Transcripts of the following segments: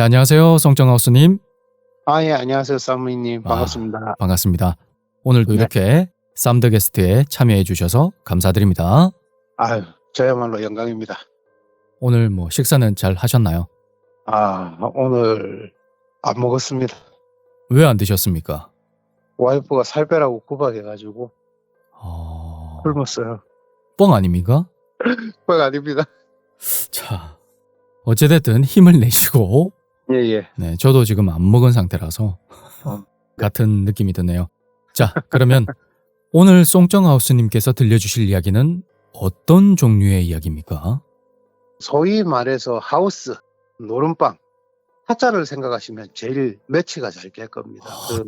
네, 안녕하세요. 송정하우스님. 예, 안녕하세요. 사무님. 반갑습니다. 반갑습니다. 오늘도 네. 이렇게 쌈드 게스트에 참여해 주셔서 감사드립니다. 아유, 저야말로 영광입니다. 오늘 식사는 잘 하셨나요? 오늘 안 먹었습니다. 왜 안 드셨습니까? 와이프가 살 빼라고 구박해가지고 어, 굶었어요. 뻥 아닙니까? 구박 아닙니다. 자, 어찌됐든 힘을 내시고, 예. 네, 저도 지금 안 먹은 상태라서 네. 같은 느낌이 드네요. 자, 그러면 오늘 송정하우스님께서 들려주실 이야기는 어떤 종류의 이야기입니까? 소위 말해서 하우스, 노름방, 타짜를 생각하시면 제일 매치가 잘 될 겁니다. 그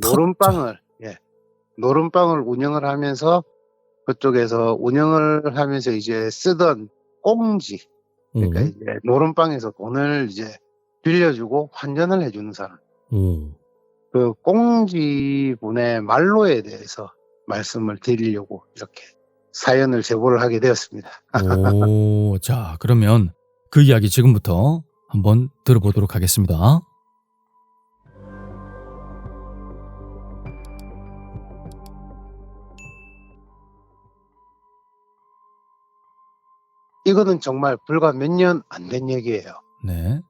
노름방을 운영을 하면서 그쪽에서 운영을 하면서 이제 쓰던 꽁지, 그러니까 오, 이제 노름방에서 돈을 이제 빌려주고 환전을 해주는 사람. 오, 그 꽁지 분의 말로에 대해서 말씀을 드리려고 이렇게 사연을 제보를 하게 되었습니다. 오, 자, 그러면 그 이야기 지금부터 한번 들어보도록 하겠습니다. 이거는 정말 불과 몇 년 안 된 얘기예요. 네.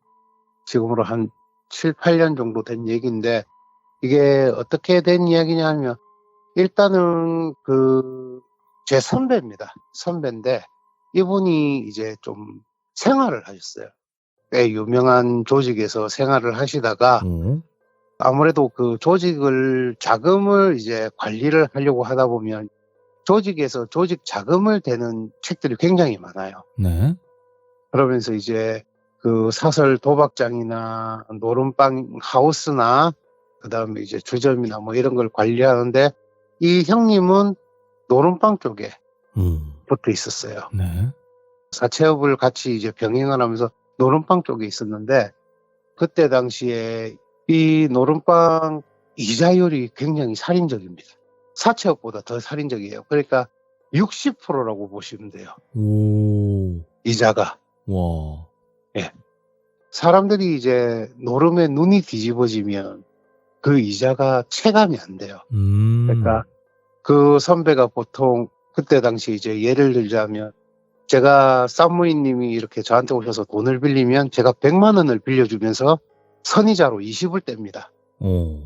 지금으로 한 7, 8년 정도 된 얘기인데, 이게 어떻게 된 이야기냐면, 일단은 제 선배입니다. 선배인데, 이분이 이제 좀 생활을 하셨어요. 꽤 유명한 조직에서 생활을 하시다가, 오, 아무래도 그 조직을 자금을 이제 관리를 하려고 하다 보면 조직에서 조직 자금을 대는 책들이 굉장히 많아요. 네. 그러면서 이제 그 사설 도박장이나 노름방 하우스나 그다음에 이제 주점이나 뭐 이런 걸 관리하는데, 이 형님은 노름방 쪽에 붙어 있었어요. 네. 사채업을 같이 이제 병행을 하면서 노름방 쪽에 있었는데, 그때 당시에 이 노름방 이자율이 굉장히 살인적입니다. 사채업보다 더 살인적이에요. 그러니까 60%라고 보시면 돼요. 오, 이자가. 와, 사람들이 이제 노름에 눈이 뒤집어지면 그 이자가 체감이 안 돼요. 그러니까 그 선배가 보통 그때 당시 이제 예를 들자면, 제가 쌈무이님이 이렇게 저한테 오셔서 돈을 빌리면 제가 100만 원을 빌려주면서 선이자로 20을 뗍니다. 오,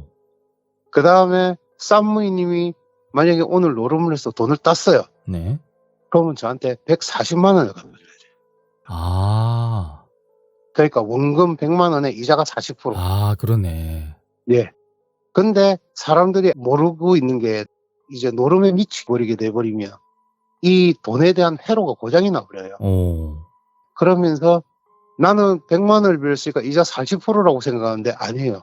그 다음에 쌈무이님이 만약에 오늘 노름을 해서 돈을 땄어요. 네. 그러면 저한테 140만 원을 갚아줘야 돼요. 아, 그러니까 원금 100만 원에 이자가 40%. 그러네. 예. 근데 사람들이 모르고 있는 게, 이제 노름에 미치버리게 돼버리면 이 돈에 대한 회로가 고장이 나버려요. 오, 그러면서 나는 100만 원을 빌렸으니까 이자 40%라고 생각하는데 아니에요.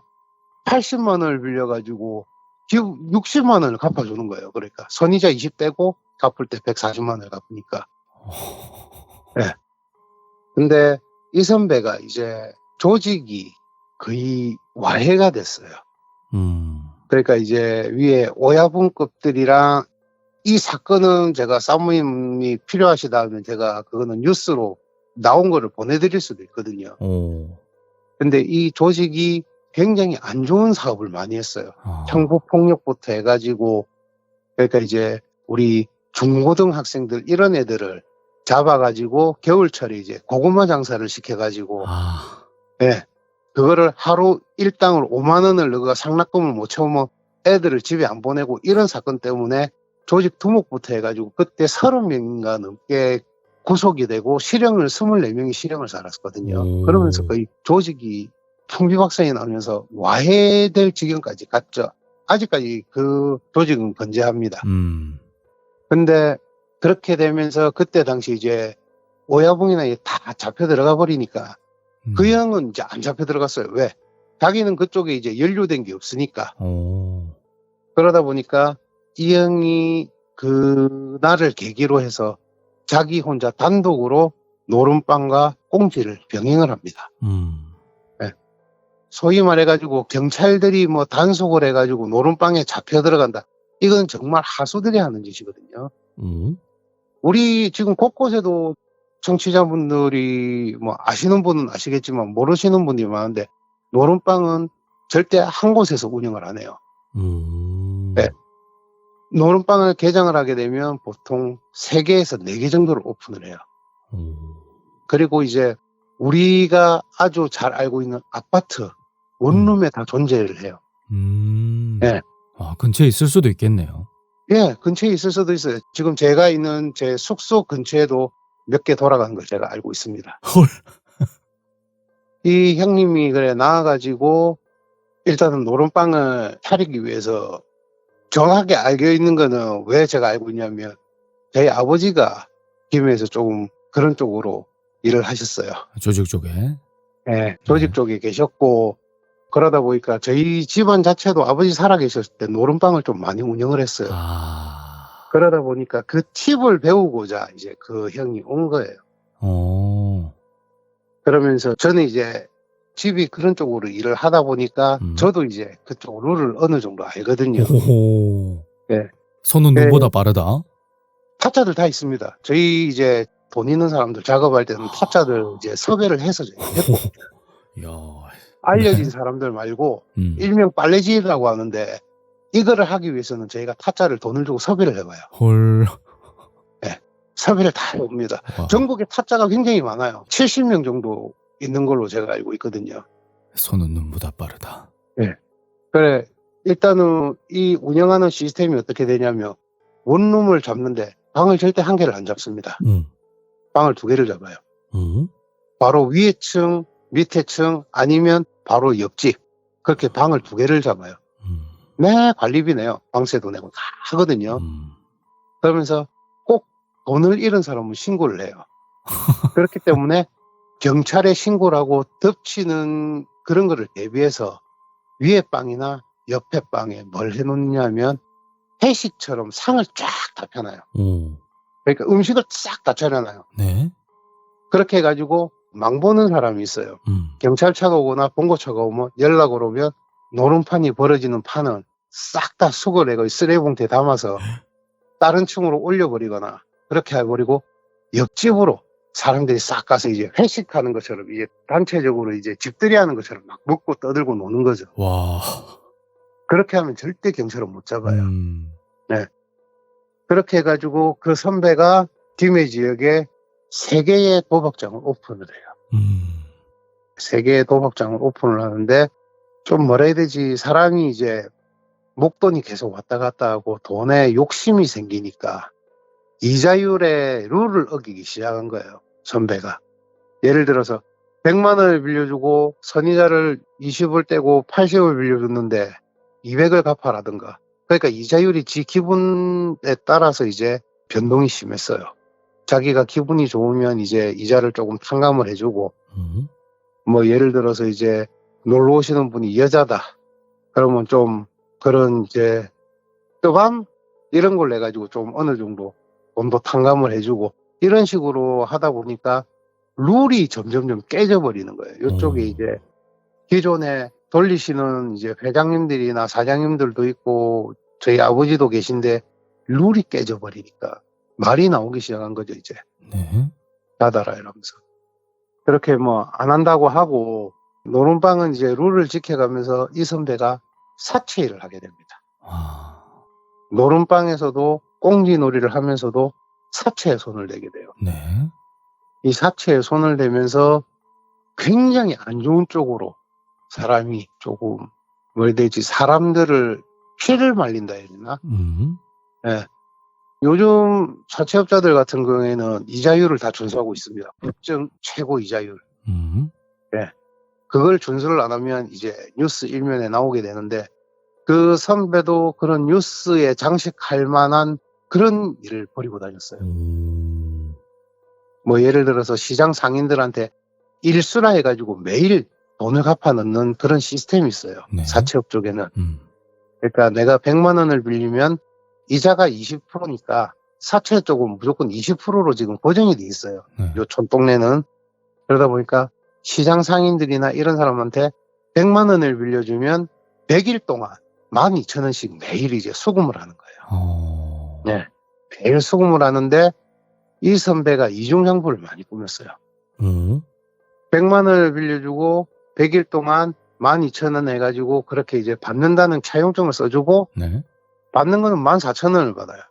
80만 원을 빌려가지고 60만 원을 갚아주는 거예요. 그러니까 선이자 20 떼고 갚을 때 140만 원을 갚으니까. 예. 근데 이 선배가 이제 조직이 거의 와해가 됐어요. 그러니까 이제 위에 오야분급들이랑, 이 사건은 제가 사모님이 필요하시다면 제가 그거는 뉴스로 나온 거를 보내드릴 수도 있거든요. 오, 근데 이 조직이 굉장히 안 좋은 사업을 많이 했어요. 형부폭력부터 해가지고, 그러니까 이제 우리 중고등학생들 이런 애들을 잡아가지고 겨울철에 이제 고구마 장사를 시켜가지고, 예, 그거를 하루 일당을 5만 원을 넣어가 상납금을 못 채우면 애들을 집에 안 보내고, 이런 사건 때문에 조직 두목부터 해가지고 그때 30명인가 넘게 구속이 되고 실형을 24명이 실형을 살았거든요. 그러면서 거의 조직이 풍비박산이 나면서 와해될 지경까지 갔죠. 아직까지 그 조직은 건재합니다. 근데 그렇게 되면서 그때 당시 이제 오야붕이나 다 잡혀 들어가 버리니까 그 형은 이제 안 잡혀 들어갔어요. 왜? 자기는 그쪽에 이제 연루된 게 없으니까. 그러다 보니까 이 형이 그 날을 계기로 해서 자기 혼자 단독으로 노름방과 꽁지를 병행을 합니다. 네. 소위 말해가지고 경찰들이 뭐 단속을 해가지고 노름방에 잡혀 들어간다. 이건 정말 하수들이 하는 짓이거든요. 우리 지금 곳곳에도 청취자분들이 뭐 아시는 분은 아시겠지만 모르시는 분들이 많은데, 노름방은 절대 한 곳에서 운영을 안 해요. 네. 노름방을 개장을 하게 되면 보통 3개에서 4개 정도를 오픈을 해요. 그리고 이제 우리가 아주 잘 알고 있는 아파트 원룸에 다 존재를 해요. 네. 아, 근처에 있을 수도 있겠네요. 예, 근처에 있을 수도 있어요. 지금 제가 있는 제 숙소 근처에도 몇 개 돌아가는 걸 제가 알고 있습니다. 헐. 이 형님이 그래 나와가지고 일단은 노름방을 차리기 위해서 정확하게 알고 있는 거는 왜 제가 알고 있냐면 저희 아버지가 김해에서 조금 그런 쪽으로 일을 하셨어요. 조직 쪽에. 네, 조직 쪽에 계셨고 그러다 보니까 저희 집안 자체도 아버지 살아계셨을 때 노름방을 좀 많이 운영을 했어요. 그러다 보니까 그 팁을 배우고자 이제 그 형이 온 거예요. 그러면서 저는 이제 집이 그런 쪽으로 일을 하다 보니까 저도 이제 그쪽 룰을 어느 정도 알거든요. 네. 손은 눈보다 빠르다. 타짜들 다 있습니다. 저희 이제 돈 있는 사람들 작업할 때는 타짜들 이제 섭외를 해서 했고 알려진 사람들 말고 일명 빨래질이라고 하는데 이거를 하기 위해서는 저희가 타짜를 돈을 주고 섭외를 해봐요. 헐. 네, 섭외를 다 해봅니다. 전국에 타짜가 굉장히 많아요. 70명 정도 있는 걸로 제가 알고 있거든요. 손은 눈보다 빠르다. 네. 그래, 일단은 이 운영하는 시스템이 어떻게 되냐면 원룸을 잡는데 방을 절대 한 개를 안 잡습니다. 방을 2개를 잡아요. 바로 위에 층, 밑에 층 아니면 바로 옆집 그렇게 방을 2개를 잡아요. 매 관리비 내요. 방세도 내고 다 하거든요. 그러면서 꼭 돈을 잃은 사람은 신고를 해요. 그렇기 때문에 경찰에 신고를 하고 덮치는 그런 거를 대비해서 위에 방이나 옆에 방에 뭘 해놓냐면 회식처럼 상을 쫙 다 펴놔요. 그러니까 음식을 싹 다 차려놔요. 네. 그렇게 해가지고 망보는 사람이 있어요. 경찰차가 오거나 봉고차가 오면 연락을 오면 노름판이 벌어지는 판은 싹 다 수거내고 쓰레기봉투에 담아서 다른 층으로 올려버리거나 그렇게 해버리고 옆집으로 사람들이 싹 가서 이제 회식하는 것처럼 이제 단체적으로 이제 집들이 하는 것처럼 막 먹고 떠들고 노는 거죠. 와. 그렇게 하면 절대 경찰은 못 잡아요. 네. 그렇게 해가지고 그 선배가 김해 지역에 3개의 도박장을 오픈을 해요. 3개의 도박장을 오픈을 하는데 좀 뭐라 해야 되지 사람이 이제 목돈이 계속 왔다 갔다 하고 돈에 욕심이 생기니까 이자율의 룰을 어기기 시작한 거예요. 선배가. 예를 들어서 100만 원을 빌려주고 선이자를 20을 떼고 80을 빌려줬는데 200을 갚아라든가. 그러니까 이자율이 지 기분에 따라서 이제 변동이 심했어요. 자기가 기분이 좋으면 이제 이자를 조금 탕감을 해주고 뭐 예를 들어서 이제 놀러 오시는 분이 여자다. 그러면 좀 그런 이제 뜨밤 이런 걸 내가지고 좀 어느 정도 돈도 탕감을 해주고 이런 식으로 하다 보니까 룰이 점점점 깨져버리는 거예요. 이쪽에 이제 기존에 돌리시는 이제 회장님들이나 사장님들도 있고 저희 아버지도 계신데 룰이 깨져버리니까 말이 나오기 시작한 거죠, 이제. 네. 닫아라 이러면서. 그렇게 뭐 안 한다고 하고 노름방은 이제 룰을 지켜가면서 이 선배가 사채일을 하게 됩니다. 노름방에서도 꽁지놀이를 하면서도 사채에 손을 대게 돼요. 네. 이 사채에 손을 대면서 굉장히 안 좋은 쪽으로 사람이 조금 뭘 되지 사람들을 피를 말린다 해야 되나? 네. 요즘 사채업자들 같은 경우에는 이자율을 다 준수하고 있습니다. 법정 최고 이자율. 네. 그걸 준수를 안 하면 이제 뉴스 일면에 나오게 되는데 그 선배도 그런 뉴스에 장식할 만한 그런 일을 벌이고 다녔어요. 뭐 예를 들어서 시장 상인들한테 일수라 해가지고 매일 돈을 갚아 넣는 그런 시스템이 있어요. 네. 사채업 쪽에는. 그러니까 내가 100만 원을 빌리면 이자가 20%니까 사채 쪽은 무조건 20%로 지금 고정이 돼 있어요. 네. 요 촌동네는. 그러다 보니까 시장 상인들이나 이런 사람한테 100만 원을 빌려주면 100일 동안 12,000원씩 매일 이제 수금을 하는 거예요. 네. 매일 수금을 하는데 이 선배가 이중장부를 많이 꾸몄어요. 100만 원을 빌려주고 100일 동안 12,000원 해가지고 그렇게 이제 받는다는 차용증을 써주고 네. 받는 거는 14,000원을 받아요.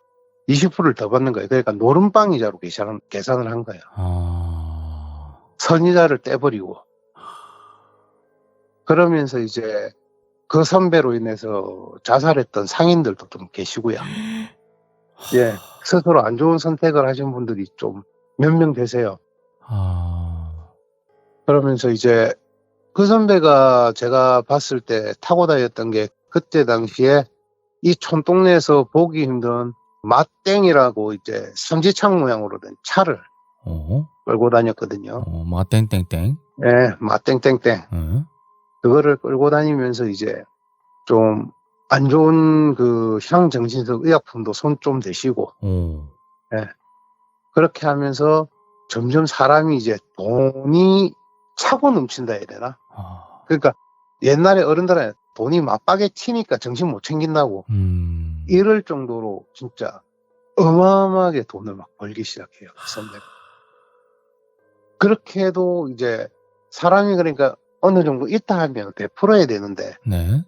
20%를 더 받는 거예요. 그러니까 노름빵 이자로 계산을 한 거예요. 선이자를 떼버리고. 그러면서 이제 그 선배로 인해서 자살했던 상인들도 좀 계시고요. 예, 스스로 안 좋은 선택을 하신 분들이 좀 몇 명 계세요. 그러면서 이제 그 선배가 제가 봤을 때 타고 다녔던 게 그때 당시에 이 촌동네에서 보기 힘든 마땡이라고 이제 삼지창 모양으로 된 차를 끌고 다녔거든요. 마땡땡땡. 예, 마땡땡땡. 그거를 끌고 다니면서 이제 좀 안 좋은 그 향정신성 의약품도 손 좀 대시고, 예. 그렇게 하면서 점점 사람이 이제 돈이 차고 넘친다 해야 되나? 그러니까 옛날에 어른들은 돈이 맞박에 튀니까 정신 못 챙긴다고 이럴 정도로 진짜 어마어마하게 돈을 막 벌기 시작해요. 선배가. 그렇게 해도 이제 사람이 그러니까 어느 정도 있다 하면 베풀어야 되는데 네.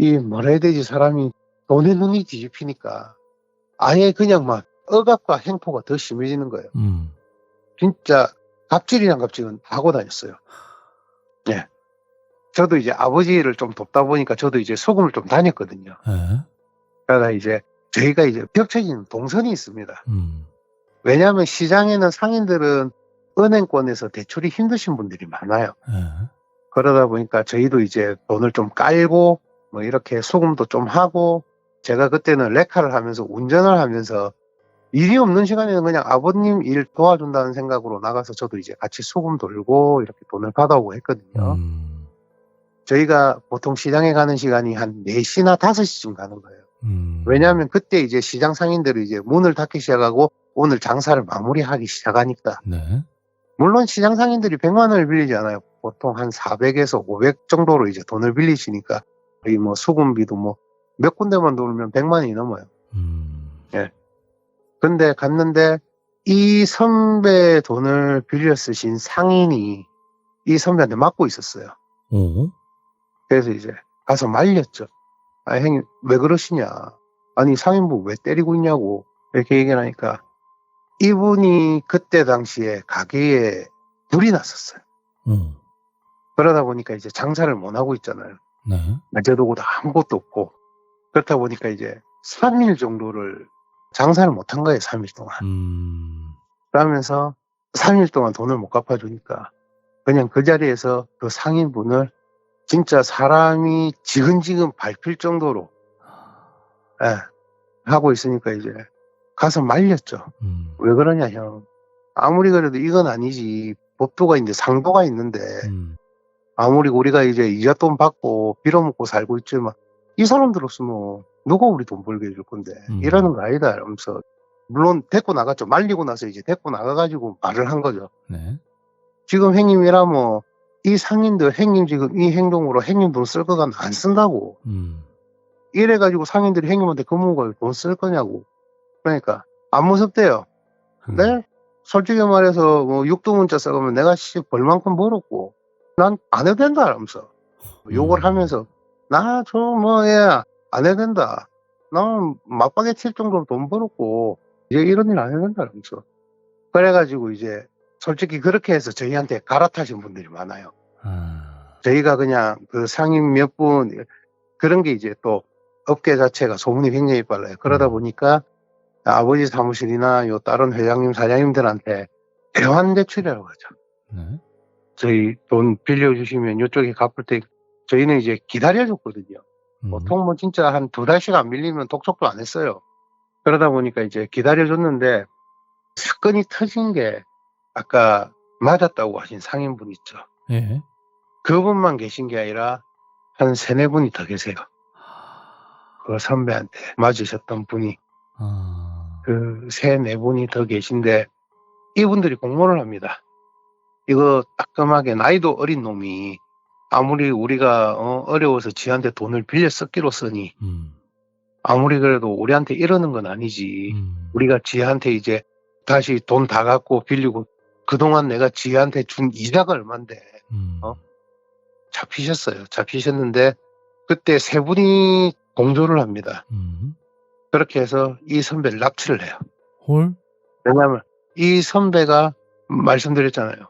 이 뭐라 해야 되지 사람이 돈에 눈이 뒤집히니까 아예 그냥 막 억압과 행포가 더 심해지는 거예요. 진짜 갑질이란 갑질은 다 하고 다녔어요. 예. 저도 이제 아버지를 좀 돕다 보니까 저도 이제 소금을 좀 다녔거든요. 그러다 이제 저희가 이제 겹쳐지는 동선이 있습니다. 왜냐하면 시장에는 상인들은 은행권에서 대출이 힘드신 분들이 많아요. 그러다 보니까 저희도 이제 돈을 좀 깔고 뭐 이렇게 소금도 좀 하고 제가 그때는 레카를 하면서 운전을 하면서 일이 없는 시간에는 그냥 아버님 일 도와준다는 생각으로 나가서 저도 이제 같이 소금 돌고 이렇게 돈을 받아오고 했거든요. 저희가 보통 시장에 가는 시간이 한 4시나 5시쯤 가는 거예요. 왜냐하면 그때 이제 시장 상인들이 이제 문을 닫기 시작하고 오늘 장사를 마무리하기 시작하니까. 네. 물론 시장 상인들이 100만 원을 빌리지 않아요. 보통 한 400에서 500 정도로 이제 돈을 빌리시니까 거의 뭐 수금비도 뭐 몇 군데만 돌면 100만 원이 넘어요. 예. 근데 갔는데 이 선배 돈을 빌려 쓰신 상인이 이 선배한테 맞고 있었어요. 그래서 이제 가서 말렸죠. 아, 형님, 왜 그러시냐. 아니, 상인부 왜 때리고 있냐고. 이렇게 얘기를 하니까 이분이 그때 당시에 가게에 불이 났었어요. 그러다 보니까 이제 장사를 못 하고 있잖아요. 네. 제도고도 아무것도 없고. 그렇다 보니까 이제 3일 정도를 장사를 못 한 거예요, 3일 동안. 그러면서 3일 동안 돈을 못 갚아주니까 그냥 그 자리에서 그 상인분을 진짜 사람이 지근지근 밟힐 정도로 예, 하고 있으니까 이제 가서 말렸죠. 왜 그러냐 형. 아무리 그래도 이건 아니지. 법도가 있는데 상도가 있는데 아무리 우리가 이제 이자돈 받고 빌어먹고 살고 있지만 이 사람들 없으면 누가 우리 돈 벌게 해줄 건데 이러는 거 아니다 이러면서 물론 데리고 나갔죠. 말리고 나서 이제 데리고 나가가지고 말을 한 거죠. 네. 지금 형님이라면 이 상인들 형님 지금 이 행동으로 형님 돈 쓸 거가 안 쓴다고. 이래가지고 상인들이 형님한테 금은걸 돈 쓸 거냐고. 그러니까 안 무섭대요. 네? 솔직히 말해서 뭐 육두문자 써가면 내가 벌 만큼 벌었고 난 안 해도 된다 이러면서 욕을 하면서 나 저 뭐야 안 해도 된다. 난 맞박에 칠 정도로 돈 벌었고 이제 이런 일 안 해도 된다 이러면서 그래가지고 이제 솔직히 그렇게 해서 저희한테 갈아타신 분들이 많아요. 저희가 그냥 그 상인 몇 분 그런 게 이제 또 업계 자체가 소문이 굉장히 빨라요. 그러다 보니까 아버지 사무실이나 요 다른 회장님 사장님들한테 대환 대출이라고 하죠. 네. 저희 돈 빌려주시면 이쪽에 갚을 때 저희는 이제 기다려줬거든요. 보통 뭐 진짜 한 2달씩 안 밀리면 독촉도 안 했어요. 그러다 보니까 이제 기다려줬는데 사건이 터진 게 아까 맞았다고 하신 상인분 있죠. 예. 그분만 계신 게 아니라 한 3-4분이 더 계세요. 그 선배한테 맞으셨던 분이 그 3-4분이 더 계신데 이분들이 공모를 합니다. 이거 따끔하게 나이도 어린 놈이 아무리 우리가 어려워서 지한테 돈을 빌려 썼기로서니 아무리 그래도 우리한테 이러는 건 아니지. 우리가 지한테 이제 다시 돈 다 갖고 빌리고 그동안 내가 지한테 준 이자가 얼만데 잡히셨어요. 잡히셨는데 그때 세 분이 공조를 합니다. 그렇게 해서 이 선배를 납치를 해요. 헐? 왜냐하면 이 선배가 말씀드렸잖아요.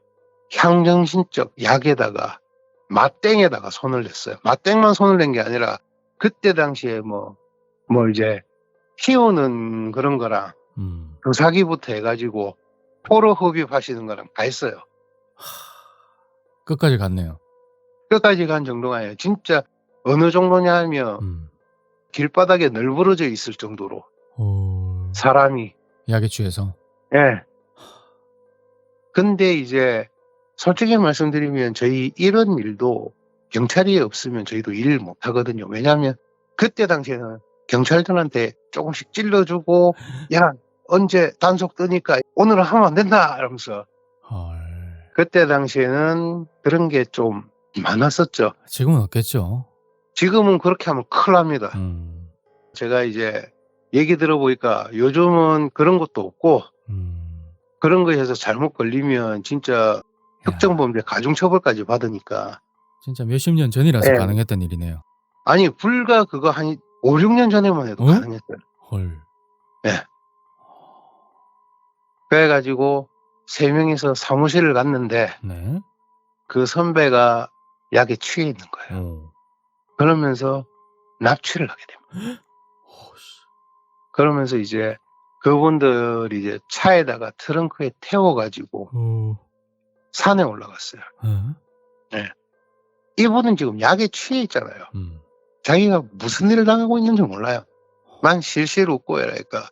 향정신적 약에다가 맛땡에다가 손을 냈어요. 맛땡만 손을 낸 게 아니라 그때 당시에 뭐 이제 키우는 그런 거랑 주사기부터 해가지고 포로 흡입하시는 거랑 다 했어요. 끝까지 갔네요. 끝까지 간 정도가 아니에요. 진짜 어느 정도냐 하면 길바닥에 널브러져 있을 정도로 사람이. 약에 취해서. 예. 근데 이제 솔직히 말씀드리면 저희 이런 일도 경찰이 없으면 저희도 일 못 하거든요. 왜냐하면 그때 당시에는 경찰들한테 조금씩 찔러주고 야 언제 단속 뜨니까 오늘은 하면 안 된다 이러면서. 헐. 그때 당시에는 그런 게 좀 많았었죠. 지금은 없겠죠. 지금은 그렇게 하면 큰일 납니다. 제가 이제 얘기 들어보니까 요즘은 그런 것도 없고 그런 거에 해서 잘못 걸리면 진짜 특정범죄 가중처벌까지 받으니까. 진짜 몇십 년 전이라서 예. 가능했던 일이네요. 아니 불과 그거 한 5, 6년 전에만 해도 가능했어요. 헐. 예. 그래가지고 3명이서 사무실을 갔는데 네. 그 선배가 약에 취해 있는 거예요. 그러면서 납치를 하게 됩니다. 그러면서 이제 그분들이 이제 차에다가 트렁크에 태워가지고 산에 올라갔어요. 예. 이분은 지금 약에 취해 있잖아요. 자기가 무슨 일을 당하고 있는지 몰라요. 만 실실 웃고 이러니까.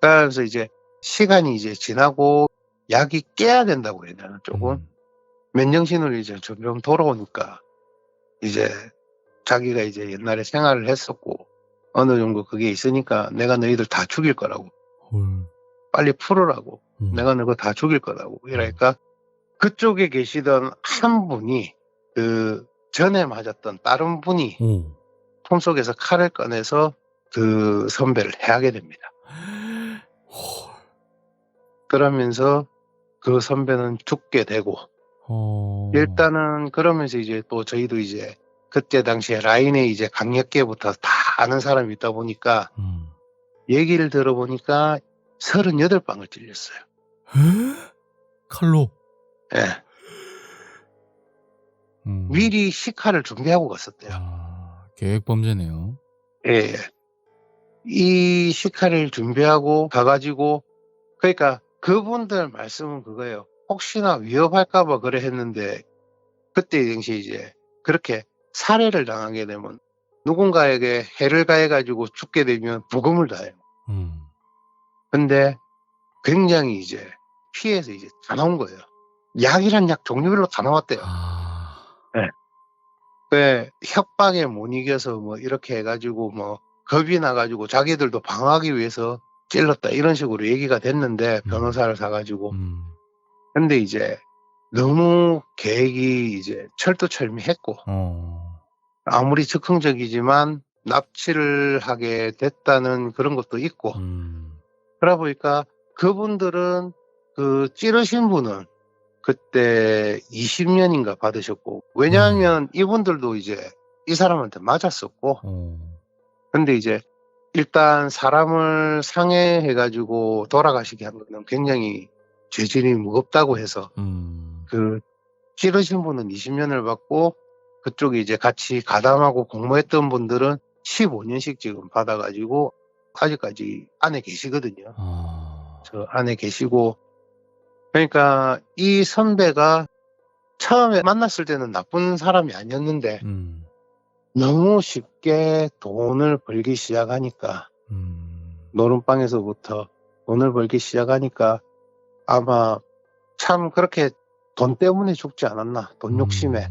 그래서 이제 시간이 이제 지나고 약이 깨야 된다고 해야 되나 조금. 맨정신으로 이제 점점 돌아오니까 이제 자기가 이제 옛날에 생활을 했었고 어느 정도 그게 있으니까 내가 너희들 다 죽일 거라고. 빨리 풀으라고. 내가 너희 다 죽일 거라고. 이러니까 그쪽에 계시던 한 분이 그 전에 맞았던 다른 분이 품속에서 칼을 꺼내서 그 선배를 해하게 됩니다. 그러면서 그 선배는 죽게 되고 일단은 그러면서 이제 또 저희도 이제 그때 당시에 라인에 이제 강력계부터 다 아는 사람이 있다 보니까 얘기를 들어보니까 38방을 찔렸어요. 칼로? 예. 미리 식칼을 준비하고 갔었대요. 계획범죄네요. 예. 이 식칼을 준비하고 가가지고 그러니까 그분들 말씀은 그거예요. 혹시나 위협할까봐 그래 했는데 그때 당시 이제 그렇게 살해를 당하게 되면 누군가에게 해를 가해가지고 죽게 되면 부검을 다 해요. 근데 굉장히 이제 피해서 이제 다 나온 거예요. 약이란 약 종류별로 다 나왔대요. 네. 왜 협박에 못 이겨서 뭐 이렇게 해가지고 뭐 겁이 나가지고 자기들도 방어하기 위해서 찔렀다 이런 식으로 얘기가 됐는데 변호사를 사가지고. 근데 이제 너무 계획이 이제 철두철미했고 아무리 즉흥적이지만 납치를 하게 됐다는 그런 것도 있고 그러다 보니까 그분들은 그 찌르신 분은 그때 20년인가 받으셨고 왜냐하면 이분들도 이제 이 사람한테 맞았었고 근데 이제 일단 사람을 상해해가지고 돌아가시게 한 거는 굉장히 죄질이 무겁다고 해서 그 찌르신 분은 20년을 받고 그쪽에 이제 같이 가담하고 공모했던 분들은 15년씩 지금 받아가지고 아직까지 안에 계시거든요. 저 안에 계시고 그러니까 이 선배가 처음에 만났을 때는 나쁜 사람이 아니었는데 너무 쉽게 돈을 벌기 시작하니까 노름방에서부터 돈을 벌기 시작하니까 아마 참 그렇게 돈 때문에 죽지 않았나 돈 욕심에.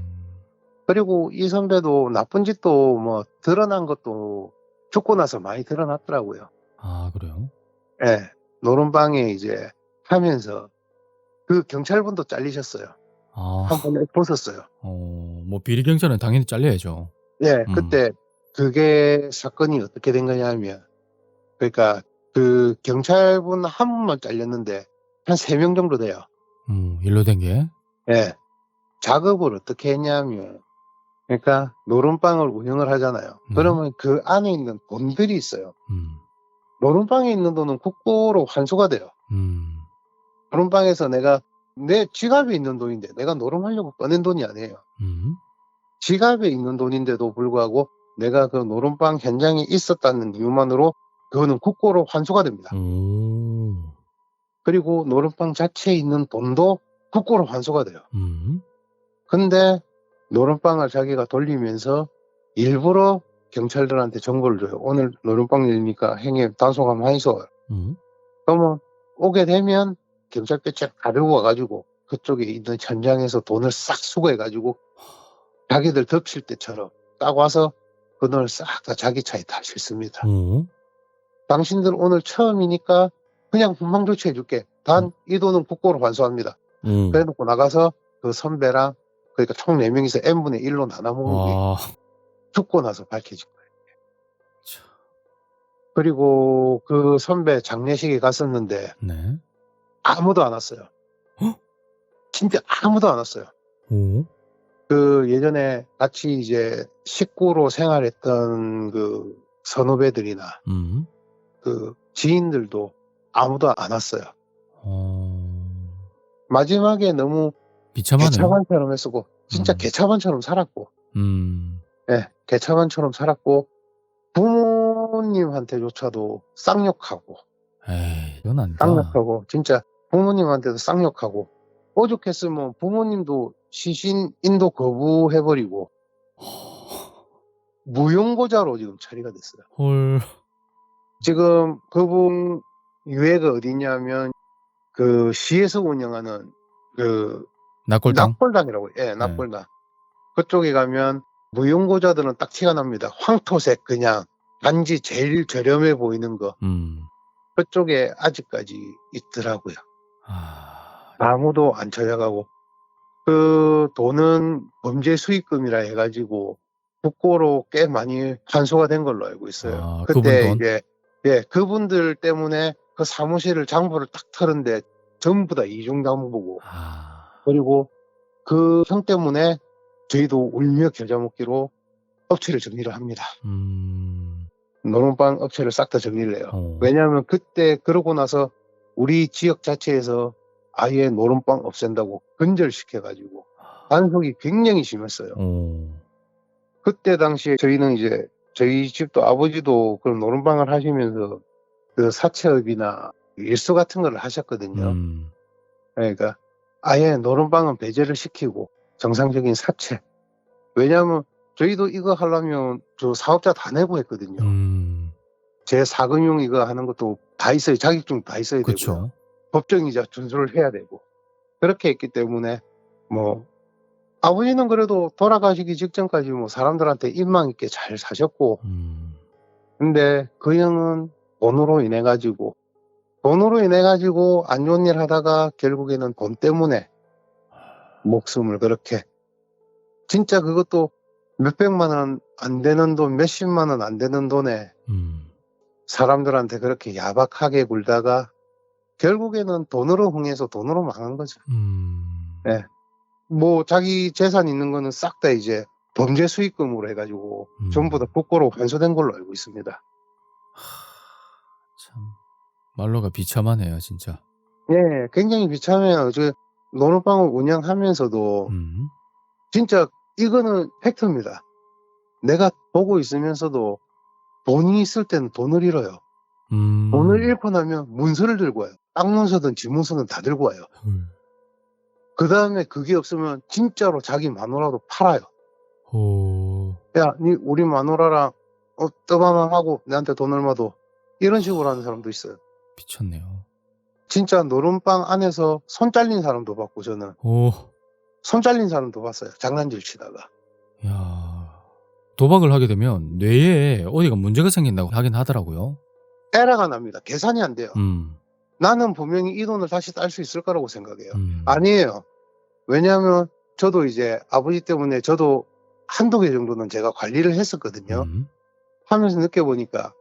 그리고 이 선배도 나쁜 짓도 뭐 드러난 것도 죽고 나서 많이 드러났더라고요. 아 그래요? 예. 노름방에 이제 하면서 그 경찰분도 잘리셨어요. 한 번에 벗었어요. 뭐 비리 경찰은 당연히 잘려야죠. 예, 그때 그게 사건이 어떻게 된 거냐면 그러니까 그 경찰분 한 분만 잘렸는데 한 3명 정도 돼요. 일로 된 게? 예. 작업을 어떻게 했냐면 그러니까 노름방을 운영을 하잖아요. 네. 그러면 그 안에 있는 돈들이 있어요. 음. 노름방에 있는 돈은 국고로 환수가 돼요. 노름방에서 내가 내 지갑에 있는 돈인데 내가 노름하려고 꺼낸 돈이 아니에요. 지갑에 있는 돈인데도 불구하고 내가 그 노름방 현장에 있었다는 이유만으로 그거는 국고로 환수가 됩니다. 오. 그리고 노름방 자체에 있는 돈도 국고로 환수가 돼요. 음. 근데 노름방을 자기가 돌리면서 일부러 경찰들한테 정보를 줘요. 오늘 노름방 열리니까 행여 단속하면 하이소. 그러면 오게 되면 경찰 배치 가지고 와가지고 그쪽에 있는 현장에서 돈을 싹 수거해가지고 자기들 덮칠 때처럼 딱 와서 그 돈을 싹 다 자기 차에 다 실습니다. 당신들 오늘 처음이니까 그냥 훈방 조치해줄게. 단 이 돈은 국고로 환수합니다. 그래놓고 나가서 그 선배랑 그러니까 총 4명이서 n분의 1로 나눠 먹은 게 와. 죽고 나서 밝혀진 거예요. 그리고 그 선배 장례식에 갔었는데 네. 아무도 안 왔어요. 헉? 진짜 아무도 안 왔어요. 오. 그 예전에 같이 이제 식구로 생활했던 그 선후배들이나 그 지인들도 아무도 안 왔어요. 마지막에 너무 비참하네요. 개차반처럼 했었고 진짜 음. 개차반처럼 살았고 예, 개차반처럼 살았고 부모님한테조차도 쌍욕하고 에이, 이건 아니다. 쌍욕하고 진짜 부모님한테도 쌍욕하고 오죽했으면 부모님도 시신 인도 거부해버리고 무용고자로 지금 처리가 됐어요. 헐. 지금 그분 유해가 어디냐면 그 시에서 운영하는 그 낙골당? 납골당이라고 예, 납골당. 그쪽에 가면 무용고자들은 딱 티가 납니다. 황토색 그냥 단지 제일 저렴해 보이는 거. 그쪽에 아직까지 있더라고요. 아무도 안 찾아가고 그 돈은 범죄 수익금이라 해가지고 국고로 꽤 많이 환수가 된 걸로 알고 있어요. 그때 그분 돈? 이제 예, 그분들 때문에 그 사무실을 장부를 딱 털은데 전부 다 이중담보고 그리고 그 형 때문에 저희도 울며 겨자 먹기로 업체를 정리를 합니다. 노름방 업체를 싹 다 정리를 해요. 왜냐하면 그때 그러고 나서 우리 지역 자체에서 아예 노름방 없앤다고 근절시켜가지고 단속이 굉장히 심했어요. 그때 당시에 저희는 이제 저희 집도 아버지도 그런 노름방을 하시면서 그 사채업이나 일수 같은 걸 하셨거든요. 그러니까 아예 노름방은 배제를 시키고 정상적인 사채. 왜냐하면 저희도 이거 하려면 저 사업자 다 내고 했거든요. 제 사금융 이거 하는 것도 다 있어요. 자격증 다 있어야 그쵸. 되고요. 법정이자 준수를 해야 되고 그렇게 했기 때문에 뭐 아버지는 그래도 돌아가시기 직전까지 뭐 사람들한테 인망 있게 잘 사셨고 근데 그 형은 돈으로 인해 가지고 안 좋은 일 하다가 결국에는 돈 때문에 목숨을 그렇게 진짜 그것도 몇백만 원 안 되는 돈, 몇십만 원 안 되는 돈에 사람들한테 그렇게 야박하게 굴다가 결국에는 돈으로 흥해서 돈으로 망한 거죠. 예. 뭐 자기 재산 있는 거는 싹 다 이제 범죄 수익금으로 해가지고 전부 다 국고로 환수된 걸로 알고 있습니다. 참 말로가 비참하네요, 진짜. 예, 굉장히 비참해요. 저 노름방을 운영하면서도 진짜 이거는 팩트입니다. 내가 보고 있으면서도 돈이 있을 때는 돈을 잃어요. 돈을 잃고 나면 문서를 들고 와요. 땅 문서든 집 문서든 다 들고 와요. 그 다음에 그게 없으면 진짜로 자기 마누라도 팔아요. 야, 우리 마누라랑 떠마망하고 내한테 돈 얼마도 이런 식으로 하는 사람도 있어요. 미쳤네요. 진짜 노름방 안에서 손 잘린 사람도 봤고 저는 손 잘린 사람도 봤어요. 장난질 치다가. 야, 도박을 하게 되면 뇌에 어디가 문제가 생긴다고 하긴 하더라고요. 에러가 납니다. 계산이 안 돼요. 나는 분명히 이 돈을 다시 딸 수 있을 거라고 생각해요. 아니에요. 왜냐하면 저도 이제 아버지 때문에 저도 한두 개 정도는 제가 관리를 했었거든요. 하면서 느껴보니까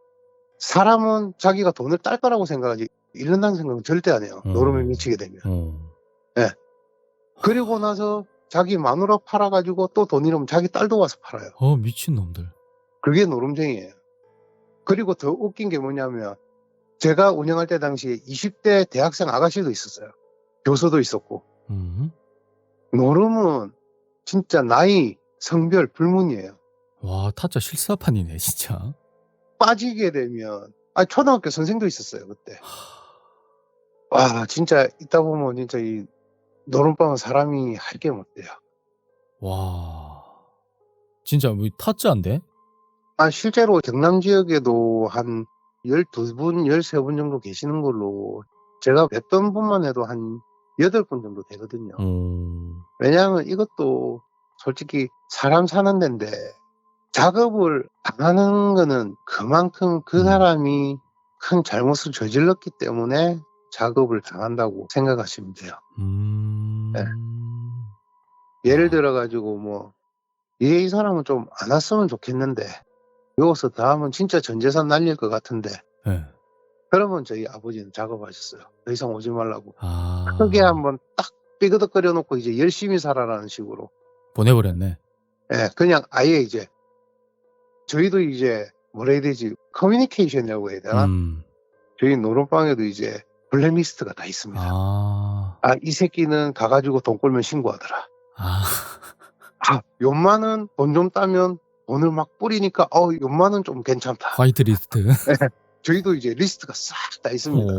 사람은 자기가 돈을 딸 거라고 생각하지 잃는다는 생각은 절대 안 해요. 노름에 미치게 되면. 예. 그리고 나서 자기 마누라 팔아가지고 또 돈 잃으면 자기 딸도 와서 팔아요. 미친놈들. 그게 노름쟁이에요. 그리고 더 웃긴 게 뭐냐면 제가 운영할 때 당시에 20대 대학생 아가씨도 있었어요. 교수도 있었고. 노름은 진짜 나이, 성별 불문이에요. 와, 타짜 실사판이네, 진짜. 빠지게 되면 초등학교 선생도 있었어요, 그때. 와, 진짜 있다 보면 진짜 이 노름방은 사람이 할 게 못 돼요. 와, 진짜 뭐 타짜인데? 실제로 경남 지역에도 한 12분, 13분 정도 계시는 걸로 제가 뵀던 분만 해도 한 8분 정도 되거든요. 왜냐하면 이것도 솔직히 사람 사는 데인데 작업을 안 하는 거는 그만큼 그 사람이 큰 잘못을 저질렀기 때문에 작업을 당한다고 생각하시면 돼요. 네. 예를 들어가지고 뭐 이 사람은 좀 안 왔으면 좋겠는데 여기서 다음은 진짜 전 재산 날릴 것 같은데 네. 그러면 저희 아버지는 작업하셨어요. 더 이상 오지 말라고. 크게 한번 딱 삐그덕거려 놓고 이제 열심히 살아라는 식으로 보내버렸네. 예, 그냥 아예 이제 저희도 이제 뭐라 해야 되지, 커뮤니케이션이라고 해야 되나? 저희 노름방에도 이제 블랙리스트가 다 있습니다. 이 새끼는 가가지고 돈 꼴면 신고하더라. 요만은 돈 좀 따면 돈을 막 뿌리니까 요만은 좀 괜찮다. 화이트리스트. 네, 저희도 이제 리스트가 싹 다 있습니다.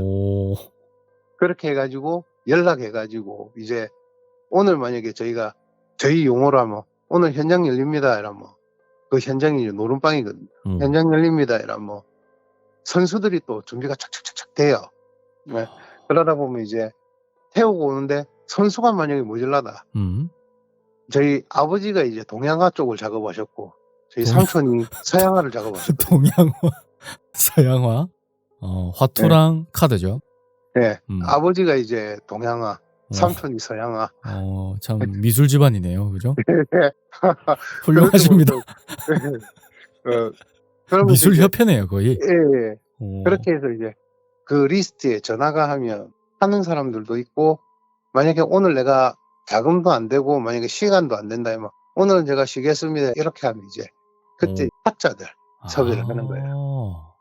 그렇게 해가지고 연락해가지고 이제 오늘 만약에 저희가 저희 용어로 하면 오늘 현장 열립니다 이러면 그 현장이 이제 노름방이거든요. 현장 열립니다 이러면 선수들이 또 준비가 착착착착 돼요. 네. 그러다 보면 이제 태우고 오는데 선수가 만약에 모질라다. 저희 아버지가 이제 동양화 쪽을 작업하셨고 저희 삼촌이 서양화를 작업하셨고. 동양화, 서양화, 화투랑 카드죠. 네, 아버지가 이제 동양화, 삼촌이 서양화. 참 미술 집안이네요, 그죠? 훌륭하십니다. 미술 협회네요, 거의. 예. 그렇게 해서 이제 그 리스트에 전화가 하면 하는 사람들도 있고, 만약에 오늘 내가 자금도 안 되고 만약에 시간도 안 된다 하면 오늘은 제가 쉬겠습니다 이렇게 하면 이제 그때 타짜들 섭외를 하는 거예요.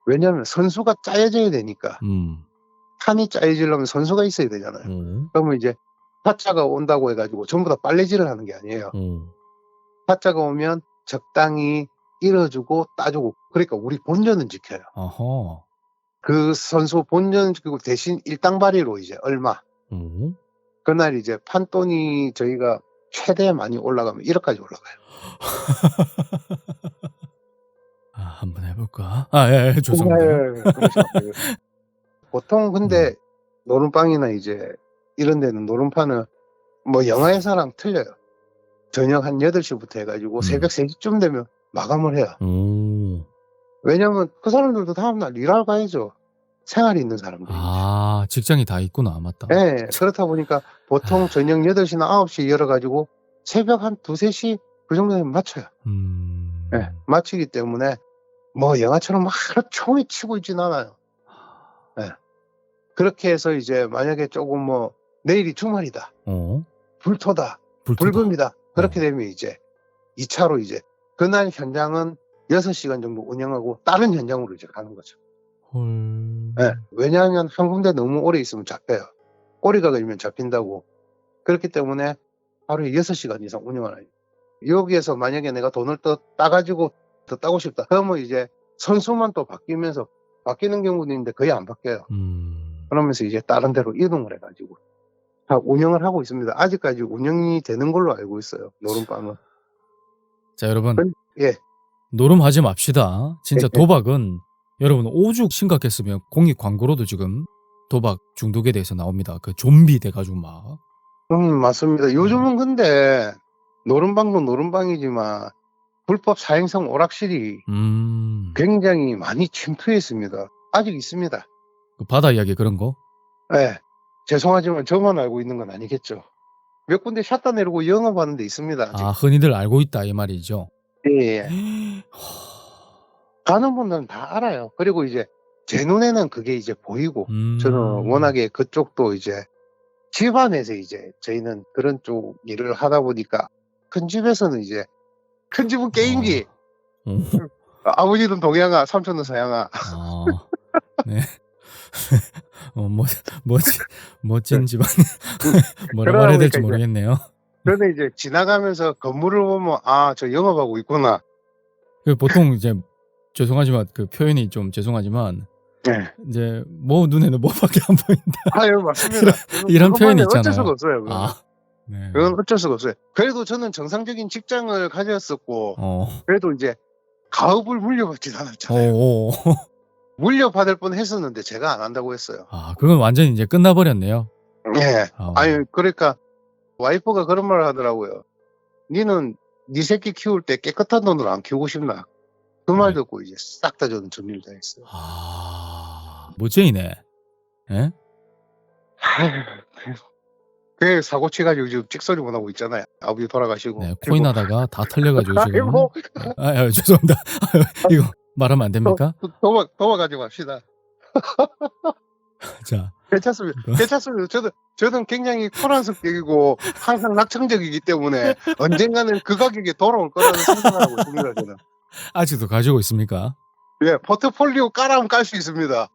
왜냐하면 선수가 짜여져야 되니까. 판이 짜여지려면 선수가 있어야 되잖아요. 그러면 이제 타짜가 온다고 해가지고 전부 다 빨래질을 하는 게 아니에요. 타짜가 오면 적당히 잃어주고 따주고, 그러니까 우리 본전은 지켜요. 그 선수 본전 지키고 대신 일당발이로 이제 얼마. 그날 이제 판돈이 저희가 최대 많이 올라가면 1억까지 올라가요. 한번 해볼까? 예, 죄송합니다. 보통 근데 노름방이나 이제 이런 데는 노름판은 뭐 영화회사랑 틀려요. 저녁 한 8시부터 해가지고 새벽 3시쯤 되면 마감을 해요. 왜냐면 그 사람들도 다음날 일하러 가야죠. 생활이 있는 사람들. 직장이 다 있구나, 맞다. 네, 그렇다 보니까 보통 저녁 8시나 9시 열어가지고 새벽 한 2, 3시 그 정도면 마쳐요. 네, 마치기 때문에 뭐 영화처럼 막 하루 종일 치고 있진 않아요. 네. 그렇게 해서 이제 만약에 조금 뭐 내일이 주말이다. 불토다. 불금이다. 그렇게 되면 이제 2차로 이제 그날 현장은 6시간 정도 운영하고 다른 현장으로 이제 가는 거죠. 네, 왜냐하면 한 군데 너무 오래 있으면 잡혀요. 꼬리가 걸리면 잡힌다고. 그렇기 때문에 하루에 6시간 이상 운영하는. 여기에서 만약에 내가 돈을 더 따가지고 더 따고 싶다. 그러면 이제 선수만 또 바뀌면서 바뀌는 경우도 있는데 거의 안 바뀌어요. 그러면서 이제 다른 데로 이동을 해가지고 다 운영을 하고 있습니다. 아직까지 운영이 되는 걸로 알고 있어요. 노름방은. 자, 여러분. 예. 노름하지 맙시다. 진짜 도박은 여러분 오죽 심각했으면 공익 광고로도 지금 도박 중독에 대해서 나옵니다. 그 좀비 돼가지고 막. 맞습니다. 요즘은 근데 노름방도 노름방이지만 불법 사행성 오락실이 굉장히 많이 침투했습니다. 아직 있습니다. 그 바다 이야기 그런 거? 네. 죄송하지만 저만 알고 있는 건 아니겠죠. 몇 군데 샷다 내리고 영업하는 데 있습니다. 아직. 흔히들 알고 있다 이 말이죠. 예. 가는 분들은 다 알아요. 그리고 이제 제 눈에는 그게 이제 보이고 저는 워낙에 그쪽도 이제 집안에서 이제 저희는 그런 쪽 일을 하다 보니까 큰 집에서는 이제 큰 집은 게임기, 오. 아버지는 동양아, 삼촌은 서양아. 아. 네. 멋진 집안. 뭐라 그러다 말해야 보니까 될지 이제 모르겠네요. 저는 이제 지나가면서 건물을 보면 아, 저 영업하고 있구나. 그 보통 이제 죄송하지만 그 표현이 좀 죄송하지만 네. 이제 뭐 눈에는 뭐밖에 안 보인다. 아유, 맞습니다. 이런 표현이 어쩔 있잖아요. 수가 없어요. 그건. 아. 네. 그건 어쩔 수가 없어요. 그래도 저는 정상적인 직장을 가졌었고, 그래도 이제 가업을 물려받진 않았잖아요. 오. 물려받을 뻔 했었는데 제가 안 한다고 했어요. 아, 그건 완전히 이제 끝나버렸네요. 예. 어. 아니, 그러니까 와이프가 그런 말을 하더라고요. 니는 네 새끼 키울 때 깨끗한 돈으로 안 키우고 싶나? 그 말 네. 듣고 이제 싹 다 저는 정리를 다 했어요. 아, 멋쟁이네. 예? 그 사고 치가지고 지금 찍소리 못 하고 있잖아요. 아버지 돌아가시고. 네, 코인 하다가 다 털려가지고 지금. 아이고, 죄송합니다. 이거 말하면 안 됩니까? 도망가지 맙시다. 자, 괜찮습니다. 괜찮습니다. 저는 굉장히 코란 성격이고 항상 낙천적이기 때문에 언젠가는 그 가격에 돌아올 거라는 생각을 하고 있습니다. 저는. 아직도 가지고 있습니까? 예, 포트폴리오 깔아면 깔 수 있습니다.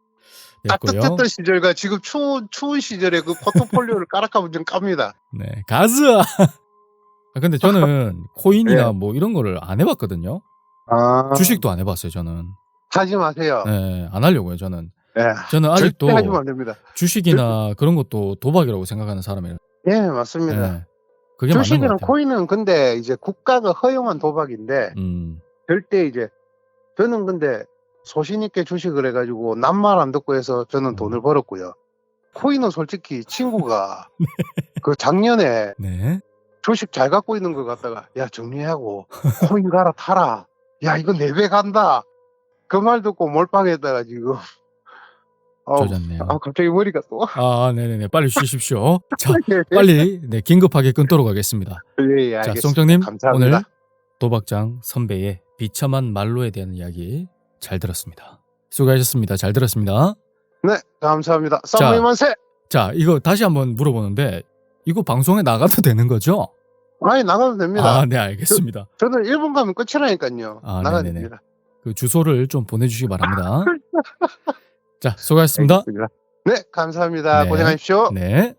됐고요. 따뜻했던 시절과 지금 추운 시절에 그 포트폴리오를 깔아가면 좀 깝니다. 네, 가즈! 근데 저는 코인이나 예. 뭐 이런 거를 안 해봤거든요. 아, 주식도 안 해봤어요, 저는. 하지 마세요. 네, 안 하려고요, 저는. 예, 저는 아직도 절대 하시면 안 됩니다. 주식이나 그런 것도 도박이라고 생각하는 사람이에요. 예, 맞습니다. 네, 그게 맞는 것 주식이랑 같아요. 코인은 근데 이제 국가가 허용한 도박인데 절대 이제 저는 근데 소신 있게 주식을 해가지고 남 말 안 듣고 해서 저는 돈을 벌었고요. 코인은 솔직히 친구가 그 작년에 네. 주식 잘 갖고 있는 걸 갖다가 야 정리하고 코인 가라 타라. 야 이거 4배 간다. 그 말 듣고 몰빵했다가 지금 조졌네요. 갑자기 머리가 또. 아, 네네네. 빨리 쉬십시오. 자, 예, 빨리 네, 긴급하게 끊도록 하겠습니다. 예, 자, 알겠습니다. 송정님 감사합니다. 오늘 도박장 선배의 비참한 말로에 대한 이야기 잘 들었습니다. 수고하셨습니다. 잘 들었습니다. 네, 감사합니다. 쌍무이 만세. 자, 이거 다시 한번 물어보는데 이거 방송에 나가도 되는 거죠? 아니 나가도 됩니다. 아, 네, 알겠습니다. 저는 일본 가면 끝이라니까요. 아, 나가도 네네네. 됩니다. 그 주소를 좀 보내주시기 바랍니다. 자, 수고하셨습니다. 알겠습니다. 네, 감사합니다. 네. 고생하십시오. 네.